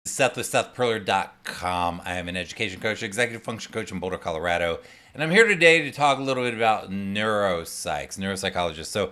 Seth with SethPerler.com. I am an education coach, executive function coach in Boulder, Colorado, and I'm here today to talk a little bit about neuropsychologists.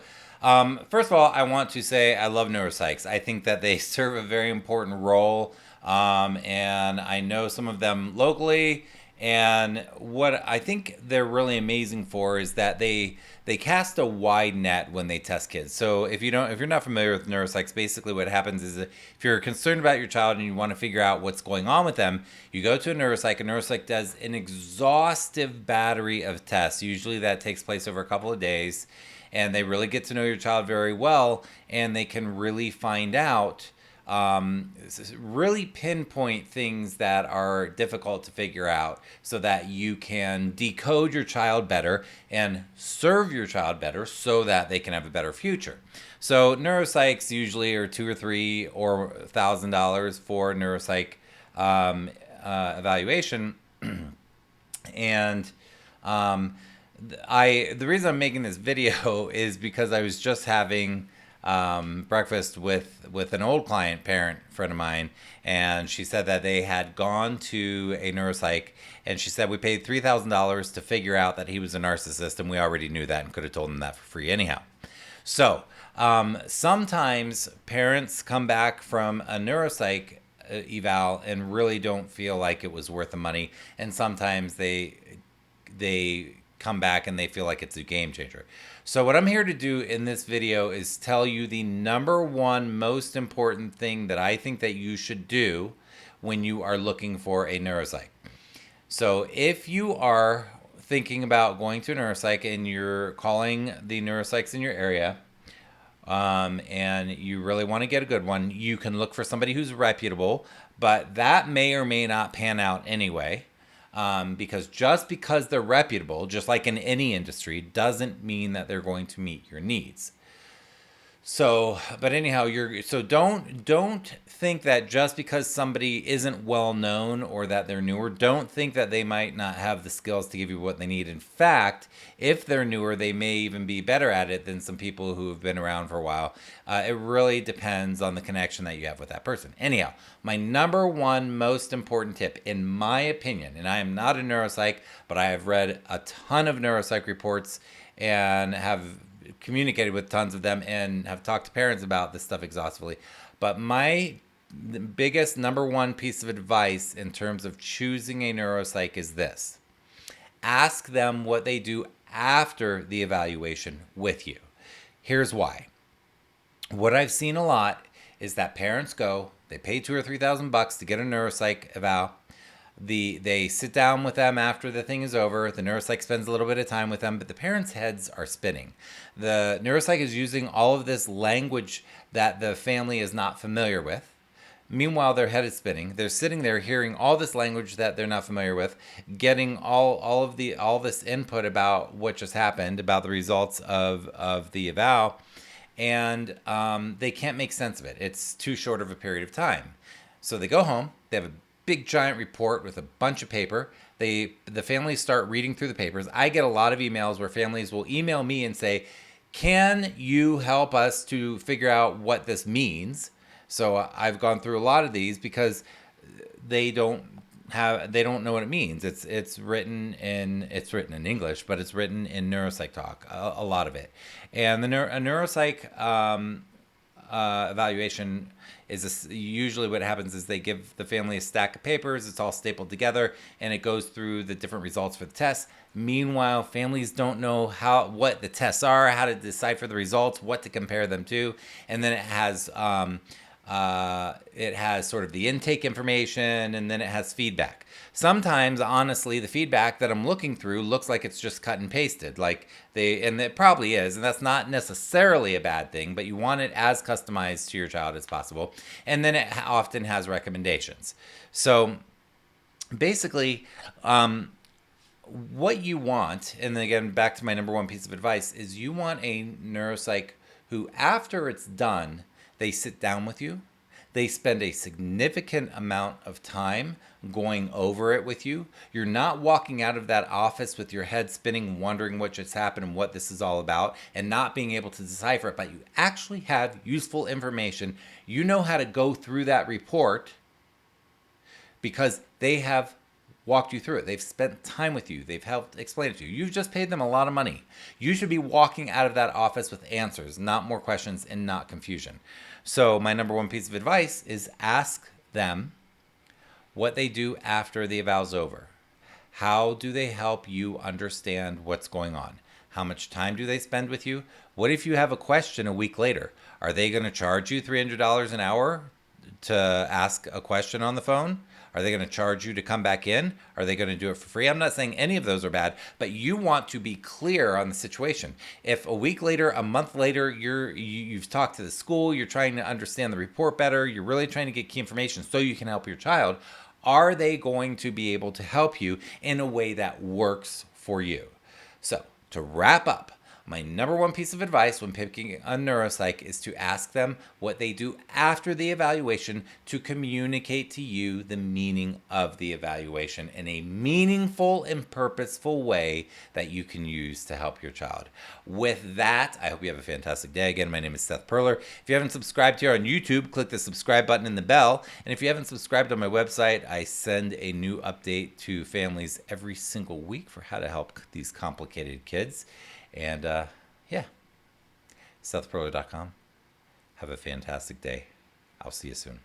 First of all, I want to say I love neuropsychs. I think that they serve a very important role, and I know some of them locally. And what I think they're really amazing for is that they cast a wide net when they test kids. So if you're not familiar with neuropsychs, basically what happens is that if you're concerned about your child and you want to figure out what's going on with them, you go to a neuropsych. A neuropsych does an exhaustive battery of tests. Usually that takes place over a couple of days, and they really get to know your child very well, and they can really find out really pinpoint things that are difficult to figure out so that you can decode your child better and serve your child better so that they can have a better future. So neuropsychs usually are $2 or $3 or $1,000 for neuropsych evaluation. And the reason I'm making this video is because I was just having breakfast with an old client parent friend of mine, and she said that they had gone to a neuropsych, and she said we paid $3,000 to figure out that he was a narcissist, and we already knew that and could have told him that for free anyhow. So sometimes parents come back from a neuropsych eval and really don't feel like it was worth the money, and sometimes they come back and they feel like it's a game changer. So what I'm here to do in this video is tell you the number one most important thing that I think that you should do when you are looking for a neuropsych. So if you are thinking about going to a neuropsych and you're calling the neuropsychs in your area, and you really want to get a good one, you can look for somebody who's reputable, but that may or may not pan out anyway. Because just because they're reputable, just like in any industry, doesn't mean that they're going to meet your needs. So, but anyhow, don't think that just because somebody isn't well known or that they're newer, don't think that they might not have the skills to give you what they need. In fact, if they're newer, they may even be better at it than some people who have been around for a while. It really depends on the connection that you have with that person. Anyhow, my number one most important tip, in my opinion, and I am not a neuropsych, but I have read a ton of neuropsych reports and have communicated with tons of them and have talked to parents about this stuff exhaustively. But my biggest number one piece of advice in terms of choosing a neuropsych is this: ask them what they do after the evaluation with you. Here's why. What I've seen a lot is that parents go, they pay $2,000 or $3,000 to get a neuropsych eval. They sit down with them after the thing is over. The neuropsych spends a little bit of time with them, but the parents' heads are spinning. The neuropsych is using all of this language that the family is not familiar with. Meanwhile, their head is spinning. They're sitting there hearing all this language that they're not familiar with, getting all this input about what just happened, about the results of the eval, and they can't make sense of it. It's too short of a period of time. So they go home. They have a big giant report with a bunch of paper. The families start reading through the papers. I get a lot of emails where families will email me and say, can you help us to figure out what this means? So I've gone through a lot of these because they don't know what it means. It's written in English, but it's written in neuropsych talk, a lot of it. And a neuropsych evaluation is usually what happens is they give the family a stack of papers. It's all stapled together, and it goes through the different results for the tests. Meanwhile, families don't know what the tests are, how to decipher the results, what to compare them to, and then it has sort of the intake information, and then it has feedback. Sometimes, honestly, the feedback that I'm looking through looks like it's just cut and pasted, and it probably is, and that's not necessarily a bad thing, but you want it as customized to your child as possible. And then it often has recommendations. So basically, what you want, and then again, back to my number one piece of advice, is you want a neuropsych who, after it's done, they sit down with you. They spend a significant amount of time going over it with you. You're not walking out of that office with your head spinning, wondering what just happened and what this is all about, and not being able to decipher it, but you actually have useful information. You know how to go through that report because they have walked you through it. They've spent time with you. They've helped explain it to you. You've just paid them a lot of money. You should be walking out of that office with answers, not more questions and not confusion. So my number one piece of advice is ask them what they do after the eval's over. How do they help you understand what's going on? How much time do they spend with you? What if you have a question a week later? Are they going to charge you $300 an hour to ask a question on the phone? Are they going to charge you to come back in? Are they going to do it for free? I'm not saying any of those are bad, but you want to be clear on the situation. If a week later, a month later, you've talked to the school, you're trying to understand the report better, you're really trying to get key information so you can help your child, are they going to be able to help you in a way that works for you? So, to wrap up, my number one piece of advice when picking a neuropsych is to ask them what they do after the evaluation to communicate to you the meaning of the evaluation in a meaningful and purposeful way that you can use to help your child. With that, I hope you have a fantastic day. Again, my name is Seth Perler. If you haven't subscribed here on YouTube, click the subscribe button and the bell. And if you haven't subscribed on my website, I send a new update to families every single week for how to help these complicated kids. And yeah, SethPerler.com. Have a fantastic day. I'll see you soon.